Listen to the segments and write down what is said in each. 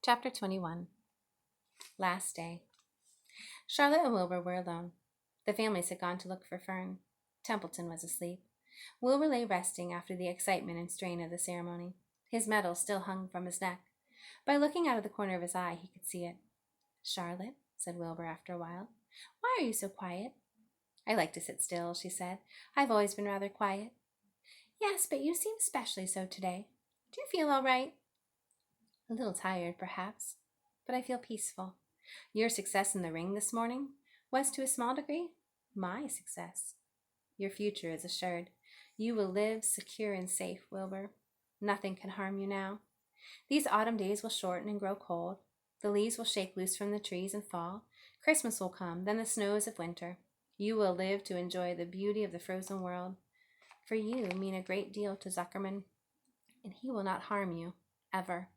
Chapter 21. Last day. Charlotte and Wilbur were alone. The families had gone to look for Fern. Templeton was asleep. Wilbur lay resting after the excitement and strain of the ceremony. His medal still hung from his neck. By looking out of the corner of his eye, he could see it. "Charlotte," said Wilbur after a while, "why are you so quiet?" "I like to sit still," she said. "I've always been rather quiet." "Yes, but you seem especially so today. Do you feel all right?" "A little tired, perhaps, but I feel peaceful. Your success in the ring this morning was, to a small degree, my success. Your future is assured. You will live secure and safe, Wilbur. Nothing can harm you now. These autumn days will shorten and grow cold. The leaves will shake loose from the trees and fall. Christmas will come, then the snows of winter. You will live to enjoy the beauty of the frozen world. For you mean a great deal to Zuckerman, and he will not harm you, ever.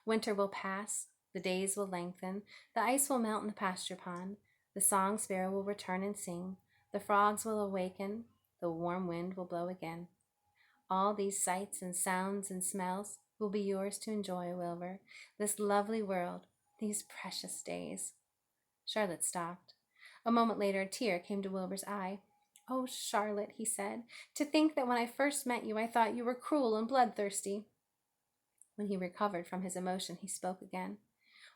Winter will pass, the days will lengthen, the ice will melt in the pasture pond, the song sparrow will return and sing, the frogs will awaken, the warm wind will blow again. All these sights and sounds and smells will be yours to enjoy, Wilbur, this lovely world, these precious days." Charlotte stopped. A moment later a tear came to Wilbur's eye. "Oh, Charlotte," he said, "to think that when I first met you I thought you were cruel and bloodthirsty." When he recovered from his emotion, he spoke again.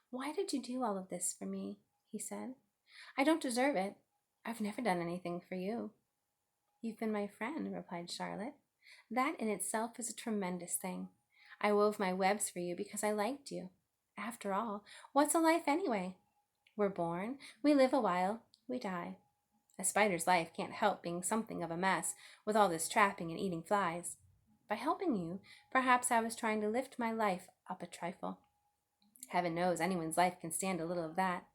"Why did you do all of this for me?" he said. "I don't deserve it. I've never done anything for you." "You've been my friend," replied Charlotte. "That in itself is a tremendous thing. I wove my webs for you because I liked you. After all, what's a life anyway? We're born, we live a while, we die. A spider's life can't help being something of a mess with all this trapping and eating flies. By helping you, perhaps I was trying to lift my life up a trifle. Heaven knows anyone's life can stand a little of that."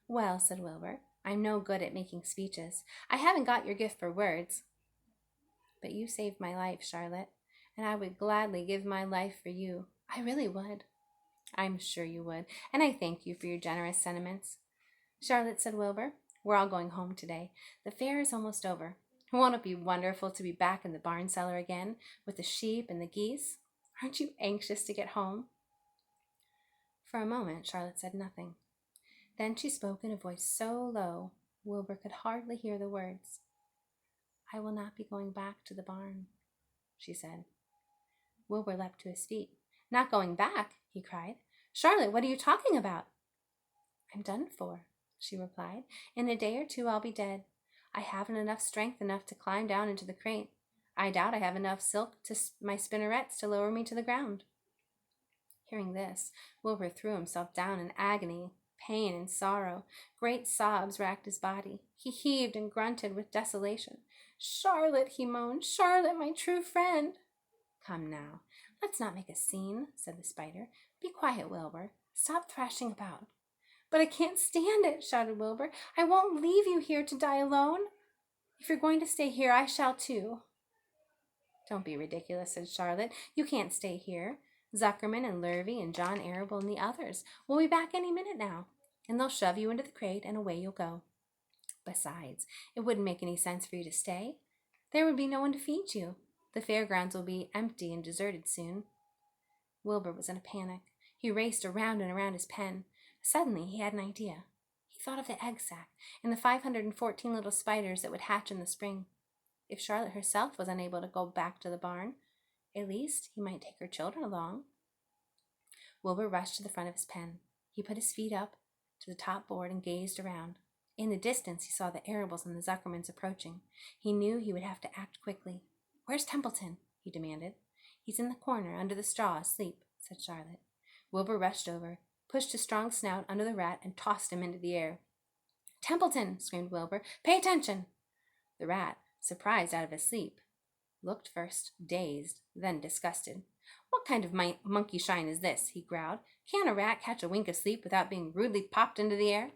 "Well," said Wilbur, "I'm no good at making speeches. I haven't got your gift for words. But you saved my life, Charlotte, and I would gladly give my life for you. I really would." "I'm sure you would, and I thank you for your generous sentiments." "Charlotte," said Wilbur, "we're all going home today. The fair is almost over. Won't it be wonderful to be back in the barn cellar again with the sheep and the geese? Aren't you anxious to get home?" For a moment Charlotte said nothing. Then she spoke in a voice so low Wilbur could hardly hear the words. "I will not be going back to the barn," she said. Wilbur leapt to his feet. "Not going back?" he cried. "Charlotte, what are you talking about?" "I'm done for," she replied. "In a day or two I'll be dead. I haven't strength enough to climb down into the crate. I doubt I have enough silk to my spinnerets to lower me to the ground." Hearing this, Wilbur threw himself down in agony, pain, and sorrow. Great sobs racked his body. He heaved and grunted with desolation. "Charlotte," he moaned, "Charlotte, my true friend." "Come now, let's not make a scene," said the spider. "Be quiet, Wilbur. Stop thrashing about." "But I can't stand it," shouted Wilbur. "I won't leave you here to die alone. If you're going to stay here, I shall too." "Don't be ridiculous," said Charlotte. "You can't stay here. Zuckerman and Lurvy and John Arable and the others will be back any minute now, and they'll shove you into the crate and away you'll go. Besides, it wouldn't make any sense for you to stay. There would be no one to feed you. The fairgrounds will be empty and deserted soon." Wilbur was in a panic. He raced around and around his pen. Suddenly he had an idea. He thought of the egg sack and the 514 little spiders that would hatch in the spring. If Charlotte herself was unable to go back to the barn, at least he might take her children along. Wilbur rushed to the front of his pen. He put his feet up to the top board and gazed around. In the distance he saw the Arables and the Zuckermans approaching. He knew he would have to act quickly. "Where's Templeton?" he demanded. "He's in the corner, under the straw, asleep," said Charlotte. Wilbur rushed over, pushed his strong snout under the rat, and tossed him into the air. "Templeton!" screamed Wilbur. "Pay attention!" The rat, surprised out of his sleep, looked first dazed, then disgusted. "What kind of monkey shine is this?" he growled. "Can't a rat catch a wink of sleep without being rudely popped into the air?"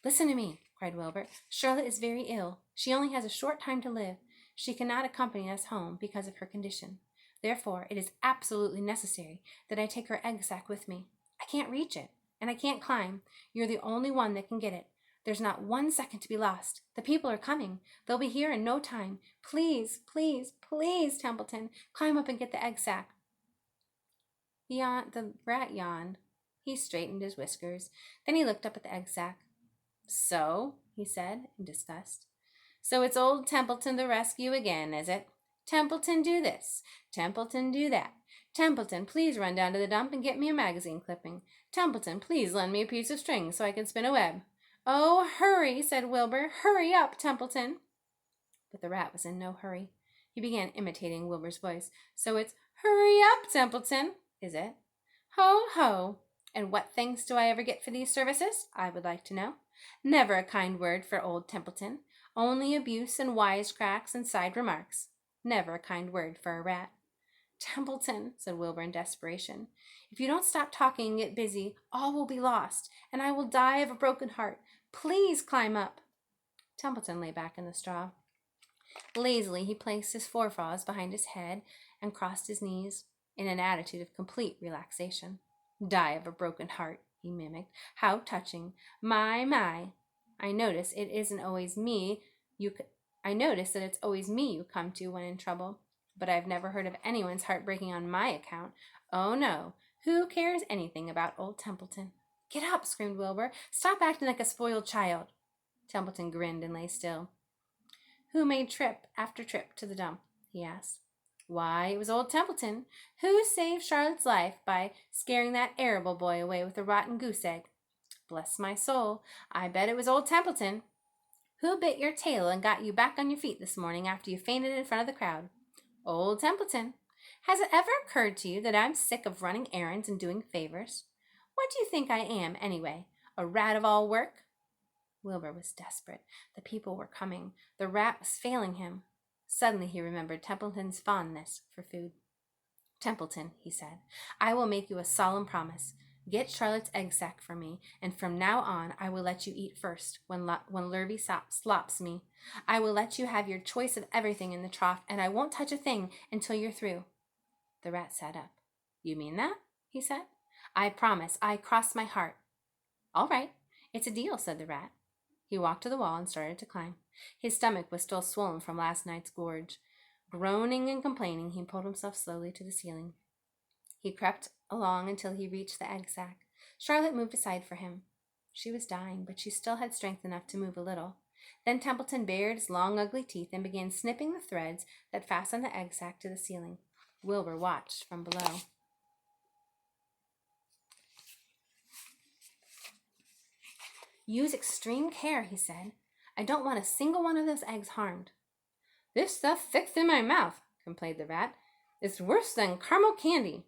"Listen to me," cried Wilbur. "Charlotte is very ill. She only has a short time to live. She cannot accompany us home because of her condition. Therefore, it is absolutely necessary that I take her egg sack with me. I can't reach it, and I can't climb. You're the only one that can get it. There's not 1 second to be lost. The people are coming. They'll be here in no time. Please, please, please, Templeton, climb up and get the egg sack." The rat yawned. He straightened his whiskers. Then he looked up at the egg sack. So, he said in disgust. So it's old Templeton the rescue again, is it? Templeton, do this. Templeton, do that. Templeton, please run down to the dump and get me a magazine clipping. Templeton, please lend me a piece of string so I can spin a web. Oh, hurry, said Wilbur. Hurry up, Templeton. But the rat was in no hurry. He began imitating Wilbur's voice. So it's, hurry up, Templeton, is it? Ho, ho. And what thanks do I ever get for these services? I would like to know. Never a kind word for old Templeton. Only abuse and wisecracks and side remarks. Never a kind word for a rat. Templeton, said Wilbur in desperation, if you don't stop talking and get busy, all will be lost, and I will die of a broken heart. Please climb up. Templeton lay back in the straw. Lazily, he placed his forepaws behind his head and crossed his knees in an attitude of complete relaxation. Die of a broken heart, he mimicked. How touching. My. I notice it isn't always me I notice that it's always me you come to when in trouble. But I've never heard of anyone's heart breaking on my account. Oh, no. Who cares anything about old Templeton? Get up, screamed Wilbur. Stop acting like a spoiled child. Templeton grinned and lay still. Who made trip after trip to the dump? He asked. Why, it was old Templeton. Who saved Charlotte's life by scaring that arable boy away with a rotten goose egg? Bless my soul, I bet it was old Templeton. Who bit your tail and got you back on your feet this morning after you fainted in front of the crowd? Old Templeton. Has it ever occurred to you that I'm sick of running errands and doing favors? What do you think I am, anyway? A rat of all work? Wilbur was desperate. The people were coming. The rat was failing him. Suddenly he remembered Templeton's fondness for food. Templeton, he said, I will make you a solemn promise. Get Charlotte's egg sack for me, and from now on I will let you eat first when Lurvy slops me. I will let you have your choice of everything in the trough, and I won't touch a thing until you're through. The rat sat up. You mean that? He said. I promise. I cross my heart. All right. It's a deal, said the rat. He walked to the wall and started to climb. His stomach was still swollen from last night's gorge. Groaning and complaining, he pulled himself slowly to the ceiling. He crept along until he reached the egg sack. Charlotte moved aside for him. She was dying, but she still had strength enough to move a little. Then Templeton bared his long, ugly teeth and began snipping the threads that fastened the egg sack to the ceiling. Wilbur watched from below. Use extreme care, he said. I don't want a single one of those eggs harmed. This stuff sticks in my mouth, complained the rat. It's worse than caramel candy.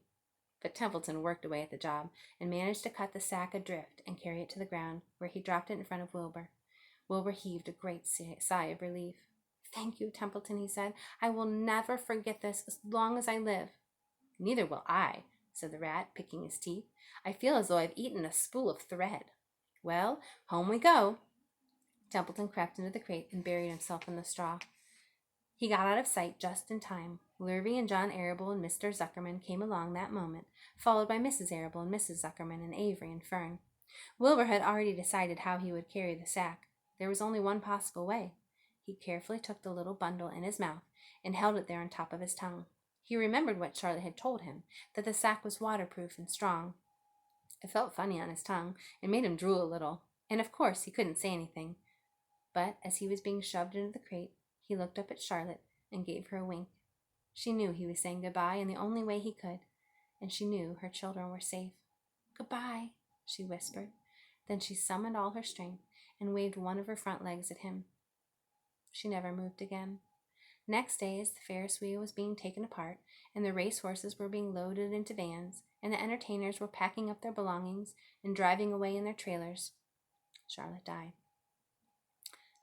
But Templeton worked away at the job and managed to cut the sack adrift and carry it to the ground, where he dropped it in front of Wilbur. Wilbur heaved a great sigh of relief. Thank you, Templeton, he said. I will never forget this as long as I live. Neither will I, said the rat, picking his teeth. I feel as though I've eaten a spool of thread. Well, home we go. Templeton crept into the crate and buried himself in the straw. He got out of sight just in time. Lurvy and John Arable and Mr. Zuckerman came along that moment, followed by Mrs. Arable and Mrs. Zuckerman and Avery and Fern. Wilbur had already decided how he would carry the sack. There was only one possible way. He carefully took the little bundle in his mouth and held it there on top of his tongue. He remembered what Charlotte had told him, that the sack was waterproof and strong. It felt funny on his tongue and made him drool a little, and of course he couldn't say anything. But as he was being shoved into the crate, he looked up at Charlotte and gave her a wink. She knew he was saying goodbye in the only way he could, and she knew her children were safe. Goodbye, she whispered. Then she summoned all her strength and waved one of her front legs at him. She never moved again. Next day, as the Ferris wheel was being taken apart, and the race horses were being loaded into vans, and the entertainers were packing up their belongings and driving away in their trailers, Charlotte died.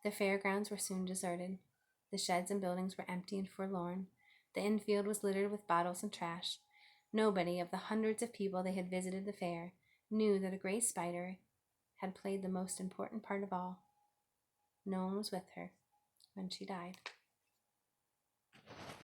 The fairgrounds were soon deserted. The sheds and buildings were empty and forlorn. The infield was littered with bottles and trash. Nobody of the hundreds of people they had visited the fair knew that a gray spider had played the most important part of all. No one was with her when she died.